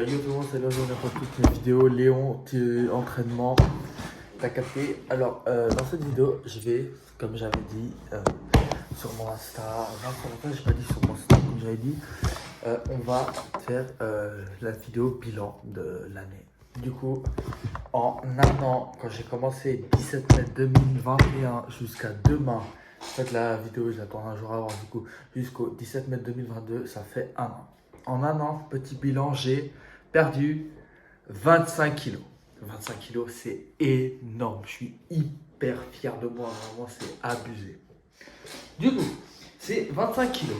Yo tout le monde, salut, on a pour toutes mes vidéos. Léon, entraînement, t'as capté. Alors, dans cette vidéo, je vais, comme j'avais dit, sur mon Insta, j'ai pas dit sur mon Insta, comme j'avais dit, on va faire la vidéo bilan de l'année. Du coup, en un an, quand j'ai commencé 17 mai 2021 jusqu'à demain, en fait, la vidéo, je l'attends un jour avant, du coup, jusqu'au 17 mai 2022, ça fait un an. En un an, petit bilan, j'ai perdu 25 kilos. 25 kilos, c'est énorme. Je suis hyper fier de moi, vraiment, c'est abusé. Du coup, c'est 25 kilos.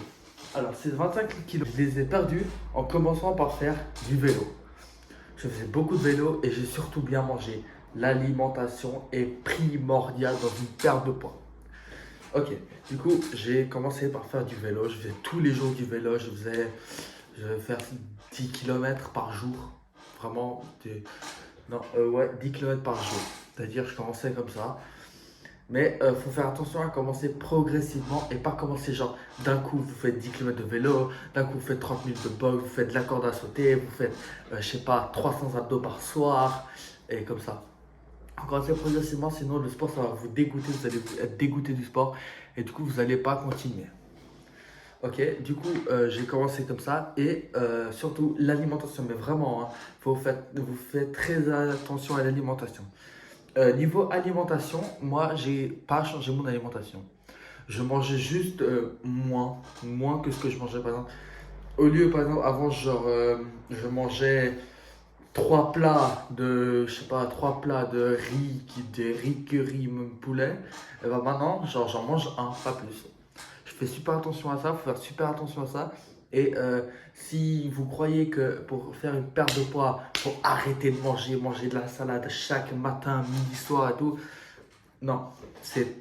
Alors, ces 25 kilos, je les ai perdus en commençant par faire du vélo. Je faisais beaucoup de vélo et j'ai surtout bien mangé. L'alimentation est primordiale dans une perte de poids. Ok, du coup, j'ai commencé par faire du vélo. Je faisais tous les jours du vélo. Je vais faire 10 km par jour. Vraiment, non, ouais, 10 km par jour. C'est-à-dire, je commençais comme ça. Mais il faut faire attention à commencer progressivement et pas commencer genre d'un coup vous faites 10 km de vélo, d'un coup vous faites 30 minutes de boxe, vous faites de la corde à sauter, vous faites, je sais pas, 300 abdos par soir et comme ça. Commencez progressivement, sinon le sport ça va vous dégoûter, vous allez être dégoûté du sport et du coup vous n'allez pas continuer. Ok, du coup j'ai commencé comme ça et surtout l'alimentation, mais vraiment, hein, vous faites très attention à l'alimentation. Niveau alimentation, moi, j'ai pas changé mon alimentation. Je mangeais juste moins que ce que je mangeais par exemple. Au lieu, par exemple, avant, je mangeais je sais pas, trois plats de riz, des riz curry, même poulet. Et ben maintenant, genre, j'en mange un, pas plus. Je fais super attention à ça, faut faire super attention à ça. Et si vous croyez que pour faire une perte de poids, faut arrêter de manger de la salade chaque matin, midi, soir et tout. Non, c'est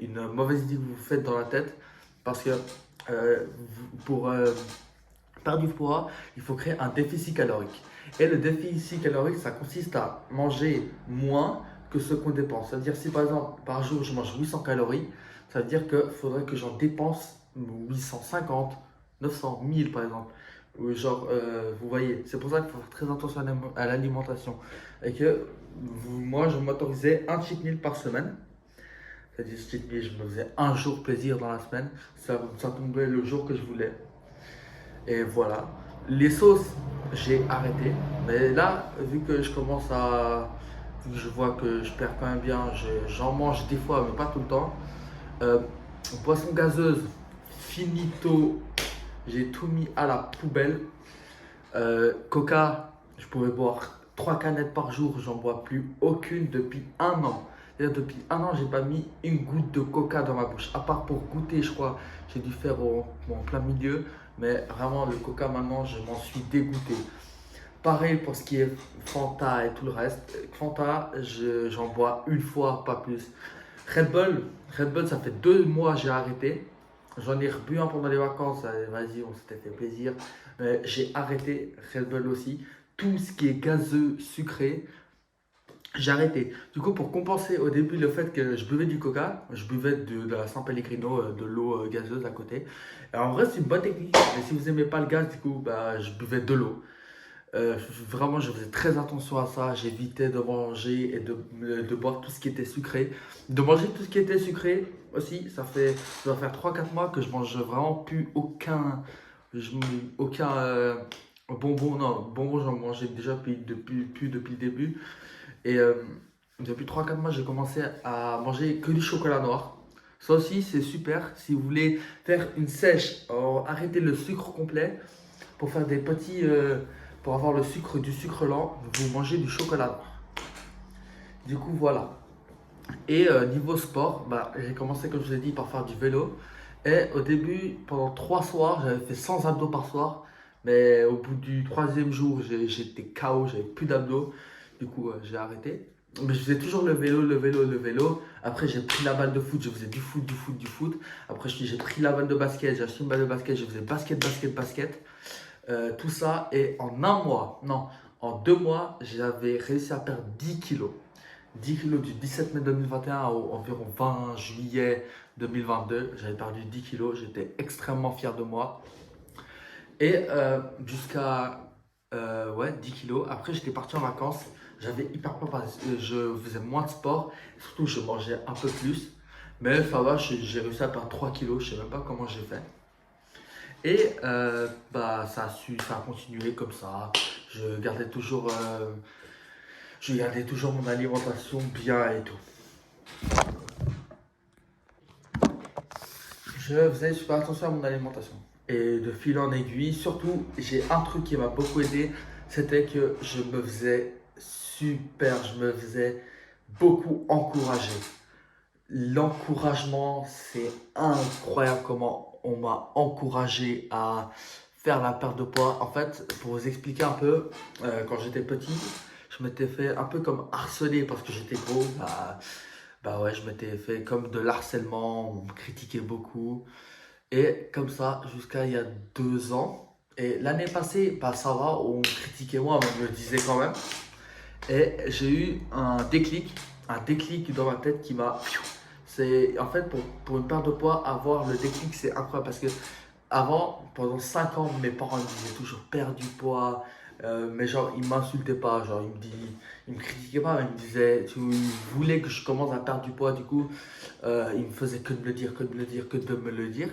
une mauvaise idée que vous vous faites dans la tête parce que pour perdre du poids, il faut créer un déficit calorique. Et le déficit calorique, ça consiste à manger moins que ce qu'on dépense. C'est-à-dire si par exemple par jour je mange 800 calories, ça veut dire qu'il faudrait que j'en dépense 850, 900, 1000 par exemple. Ou genre, vous voyez, c'est pour ça qu'il faut faire très attention à l'alimentation. Et que moi, je m'autorisais un cheat meal par semaine. C'est-à-dire, ce cheat meal, je me faisais un jour plaisir dans la semaine. Ça tombait le jour que je voulais. Et voilà. Les sauces, j'ai arrêté. Mais là, vu que je vois que je perds quand même bien, j'en mange des fois, mais pas tout le temps. Euh, Boisson gazeuse, finito. J'ai tout mis à la poubelle. Coca, je pouvais boire 3 canettes par jour, j'en bois plus aucune depuis un an. C'est-à-dire depuis un an, j'ai pas mis une goutte de coca dans ma bouche. À part pour goûter, je crois, j'ai dû faire en plein milieu. Mais vraiment, le coca maintenant, je m'en suis dégoûté. Pareil pour ce qui est Fanta et tout le reste. Fanta, j'en bois une fois, pas plus. Red Bull, ça fait 2 mois j'ai arrêté. J'en ai rebu un pendant les vacances. Vas-y, on s'était fait plaisir. J'ai arrêté Red Bull aussi. Tout ce qui est gazeux, sucré, j'ai arrêté. Du coup, pour compenser au début le fait que je buvais du coca, je buvais de la San Pellegrino, de l'eau gazeuse à côté. Et en vrai, c'est une bonne technique. Mais si vous n'aimez pas le gaz, du coup, bah, je buvais de l'eau. Vraiment, je faisais très attention à ça. J'évitais de manger et de boire tout ce qui était sucré. De manger tout ce qui était sucré aussi, ça va faire 3 4 mois que je mange vraiment plus aucun bonbon. Non, bonbon, j'en mangeais déjà plus depuis le début. Et depuis 3 4 mois, j'ai commencé à manger que du chocolat noir. Ça aussi, c'est super. Si vous voulez faire une sèche, arrêter le sucre complet pour faire des petits. Pour avoir du sucre lent, vous mangez du chocolat noir. Du coup, voilà. Et niveau sport, bah, j'ai commencé, comme je vous ai dit, par faire du vélo. Et au début, pendant 3 soirs, j'avais fait 100 abdos par soir. Mais au bout du troisième jour, j'étais KO, j'avais plus d'abdos. Du coup, j'ai arrêté. Mais je faisais toujours le vélo, le vélo, le vélo. Après, j'ai pris la balle de foot, je faisais du foot, du foot, du foot. Après, j'ai pris la balle de basket, j'ai acheté une balle de basket, je faisais basket, basket, basket. Tout ça, et en un mois, non, en 2 mois, j'avais réussi à perdre 10 kilos. 10 kilos du 17 mai 2021 au environ 20 juillet 2022. J'avais perdu 10 kilos, j'étais extrêmement fier de moi. Et jusqu'à ouais, 10 kilos. Après, j'étais parti en vacances. J'avais hyper peur parce que je faisais moins de sport. Surtout, je mangeais un peu plus. Mais ça va, j'ai réussi à perdre 3 kilos. Je sais même pas comment j'ai fait. Et bah, ça a continué comme ça. Je gardais toujours, euh, je gardais toujours mon alimentation bien et tout. Je faisais super attention à mon alimentation. Et de fil en aiguille, surtout, j'ai un truc qui m'a beaucoup aidé, c'était que je me faisais je me faisais beaucoup encourager. L'encouragement, c'est incroyable comment on m'a encouragé à faire la perte de poids. En fait, pour vous expliquer un peu, quand j'étais petit, je m'étais fait un peu comme harceler parce que j'étais gros. Bah ouais, je m'étais fait comme de l'harcèlement, on me critiquait beaucoup. Et comme ça, jusqu'à il y a 2 ans. Et l'année passée, bah ça va, on me critiquait moi, mais on me le disait quand même. Et j'ai eu un déclic dans ma tête qui m'a. C'est en fait pour une perte de poids, avoir le déclic, c'est incroyable parce que avant, pendant 5 ans, mes parents me disaient toujours perds du poids, mais genre ils m'insultaient pas, genre ils me critiquaient pas, ils me disaient, ils voulaient que je commence à perdre du poids, du coup ils me faisaient que de me le dire, que de me le dire, que de me le dire.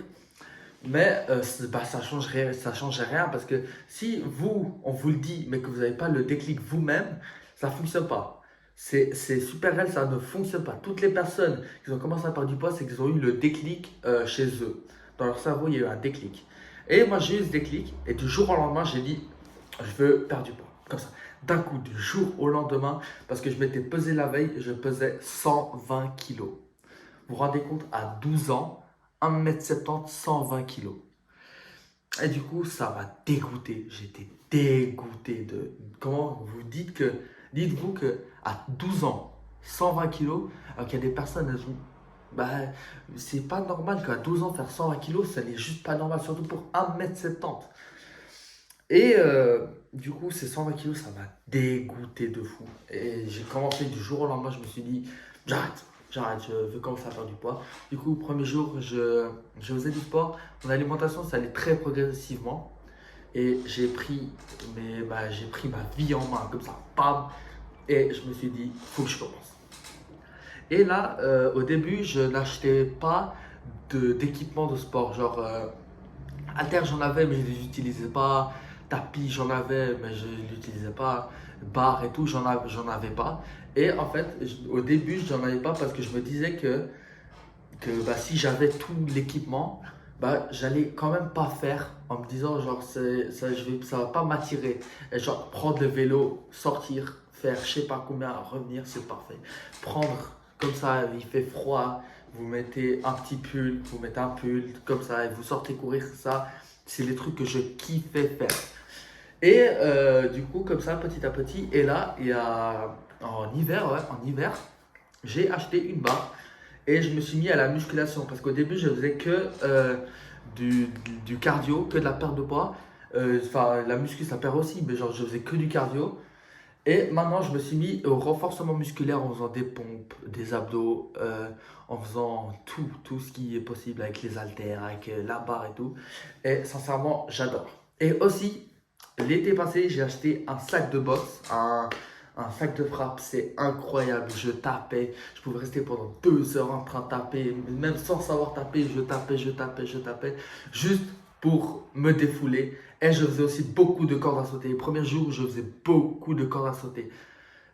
Mais bah, ça change rien parce que si vous, on vous le dit, mais que vous n'avez pas le déclic vous-même, ça ne fonctionne pas. C'est super réel, ça ne fonctionne pas. Toutes les personnes qui ont commencé à perdre du poids, c'est qu'ils ont eu le déclic chez eux. Dans leur cerveau, il y a eu un déclic. Et moi, j'ai eu ce déclic, et du jour au lendemain, j'ai dit, je veux perdre du poids. Comme ça. D'un coup, du jour au lendemain, parce que je m'étais pesé la veille, je pesais 120 kilos. Vous vous rendez compte, à 12 ans, 1m70, 120 kilos. Et du coup, ça m'a dégoûté. J'étais dégoûté de. Comment vous dites que. Dites-vous que à 12 ans, 120 kilos, alors qu'il y a des personnes, elles ont. Bah, c'est pas normal qu'à 12 ans, faire 120 kilos, ça n'est juste pas normal, surtout pour 1m70. Et du coup, ces 120 kilos, ça m'a dégoûté de fou. Et j'ai commencé du jour au lendemain, je me suis dit, j'arrête, je veux commencer à faire du poids. Du coup, premier jour, je faisais du sport. Mon alimentation, ça allait très progressivement. Et j'ai pris ma vie en main, comme ça, bam. Et je me suis dit, faut que je commence. Et là, au début, je n'achetais pas d'équipement de sport. Genre, haltères, j'en avais, mais je ne les utilisais pas. Tapis, j'en avais, mais je ne l'utilisais pas. Barre et tout, j'en avais pas. Et en fait, au début, je n'en avais pas parce que je me disais que bah, si j'avais tout l'équipement, bah, j'allais quand même pas faire en me disant, genre, ça va pas m'attirer. Et genre, prendre le vélo, sortir, faire je sais pas combien, revenir, c'est parfait. Prendre comme ça, il fait froid, vous mettez un petit pull, vous mettez un pull comme ça et vous sortez courir, ça, c'est les trucs que je kiffais faire. Et du coup, comme ça, petit à petit, et là, il y a en hiver, ouais, en hiver, j'ai acheté une barre et je me suis mis à la musculation parce qu'au début, je faisais que du cardio, que de la perte de poids. Enfin, la muscu, ça perd aussi, mais genre, je faisais que du cardio. Et maintenant, je me suis mis au renforcement musculaire en faisant des pompes, des abdos, en faisant tout ce qui est possible avec les haltères, avec la barre et tout. Et sincèrement, j'adore. Et aussi, l'été passé, j'ai acheté un sac de boxe, un sac de frappe. C'est incroyable. Je tapais. Je pouvais rester pendant 2 heures en train de taper. Même sans savoir taper, je tapais. Juste pour me défouler. Et je faisais aussi beaucoup de cordes à sauter. Les premiers jours, je faisais beaucoup de cordes à sauter.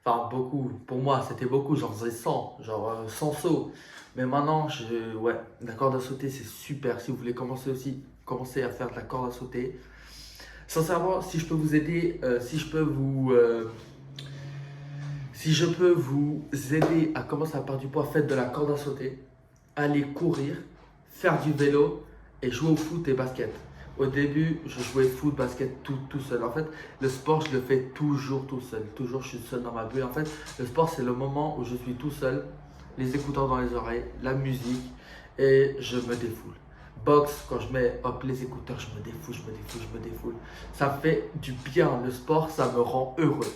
Enfin, beaucoup. Pour moi, c'était beaucoup. J'en faisais 100. Genre 100 sauts. Mais maintenant, ouais, la corde à sauter, c'est super. Si vous voulez commencer à faire de la corde à sauter. Sincèrement, si je peux vous aider, si je peux vous aider à commencer à perdre du poids, faites de la corde à sauter, allez courir, faire du vélo et jouer au foot et basket. Au début, je jouais foot, basket tout seul. En fait, le sport, je le fais toujours tout seul. Toujours, je suis seul dans ma bulle. En fait, le sport, c'est le moment où je suis tout seul, les écouteurs dans les oreilles, la musique et je me défoule. Boxe, quand je mets hop, les écouteurs, je me défoule, je me défoule. Ça me fait du bien. Le sport, ça me rend heureux.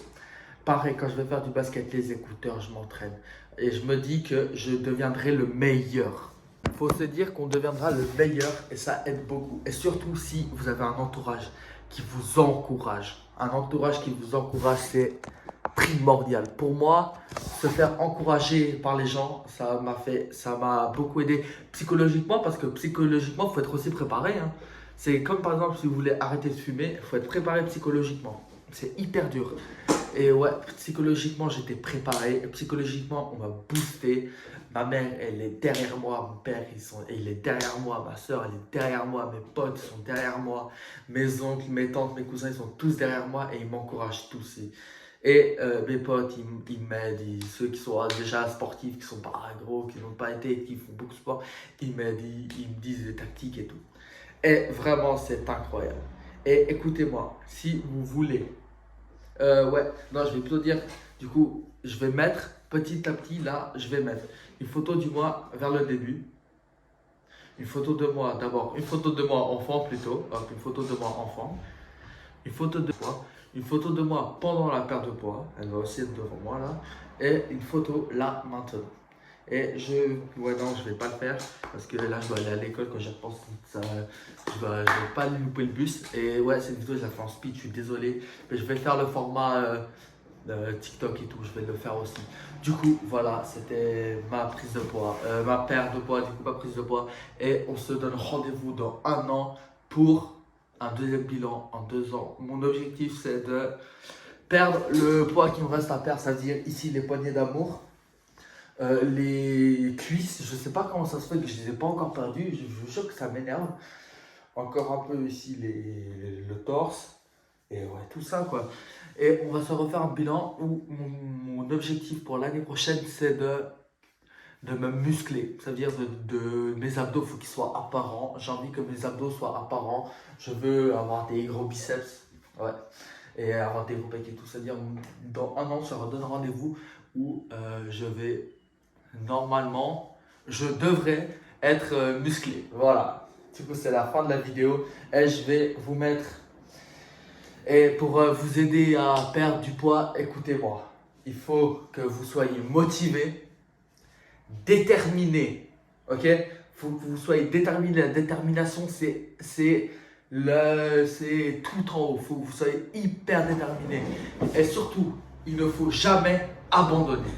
Pareil, quand je vais faire du basket, les écouteurs, je m'entraîne. Et je me dis que je deviendrai le meilleur. Il faut se dire qu'on deviendra le meilleur et ça aide beaucoup. Et surtout si vous avez un entourage qui vous encourage. un entourage qui vous encourage, c'est primordial. Pour moi, se faire encourager par les gens, ça m'a beaucoup aidé psychologiquement parce que psychologiquement, il faut être aussi préparé, hein. C'est comme par exemple si vous voulez arrêter de fumer, il faut être préparé psychologiquement. C'est hyper dur. Et ouais, psychologiquement, j'étais préparé. Psychologiquement, on m'a boosté. Ma mère, elle est derrière moi. Mon père, il est derrière moi. Ma soeur, elle est derrière moi. Mes potes sont derrière moi. Mes oncles, mes tantes, mes cousins, ils sont tous derrière moi et ils m'encouragent tous. Mes potes, ils m'aident. Ceux qui sont déjà sportifs, qui sont pas gros, qui n'ont pas été, qui font beaucoup de sport, ils m'aident. Ils me disent des tactiques et tout. Et vraiment, c'est incroyable. Et écoutez-moi, si vous voulez ouais, non, je vais plutôt dire, du coup, je vais mettre petit à petit là, je vais mettre une photo du moi vers le début, une photo de moi d'abord, une photo de moi enfant plutôt, hop, une photo de moi enfant, une photo de moi pendant la perte de poids, elle va aussi être devant moi là, et une photo là maintenant. Ouais, non, je vais pas le faire parce que là, je dois aller à l'école quand j'y repense. Je vais pas louper le bus. Et ouais, cette vidéo, je la fais en speed, je suis désolé. Mais je vais faire le format TikTok et tout, je vais le faire aussi. Du coup, voilà, c'était ma prise de poids, ma perte de poids, du coup, ma prise de poids. Et on se donne rendez-vous dans un an pour un deuxième bilan en 2 ans. Mon objectif, c'est de perdre le poids qui me reste à perdre, c'est-à-dire ici les poignées d'amour. Les cuisses, je sais pas comment ça se fait que je les ai pas encore perdues, je vous jure que ça m'énerve. Encore un peu ici le torse, et ouais, tout ça quoi. Et on va se refaire un bilan où mon objectif pour l'année prochaine c'est de me muscler. Ça veut dire mes abdos, il faut qu'ils soient apparents. J'ai envie que mes abdos soient apparents. Je veux avoir des gros biceps, ouais, et avoir des gros pecs et tout. C'est-à-dire dans un an, on se redonne rendez-vous où je vais normalement, je devrais être musclé. Voilà. Du coup, c'est la fin de la vidéo. Et je vais vous mettre. Et pour vous aider à perdre du poids, écoutez-moi. Il faut que vous soyez motivé, déterminé. Ok? Il faut que vous soyez déterminé. La détermination, c'est tout en haut. Il faut que vous soyez hyper déterminé. Et surtout, il ne faut jamais abandonner.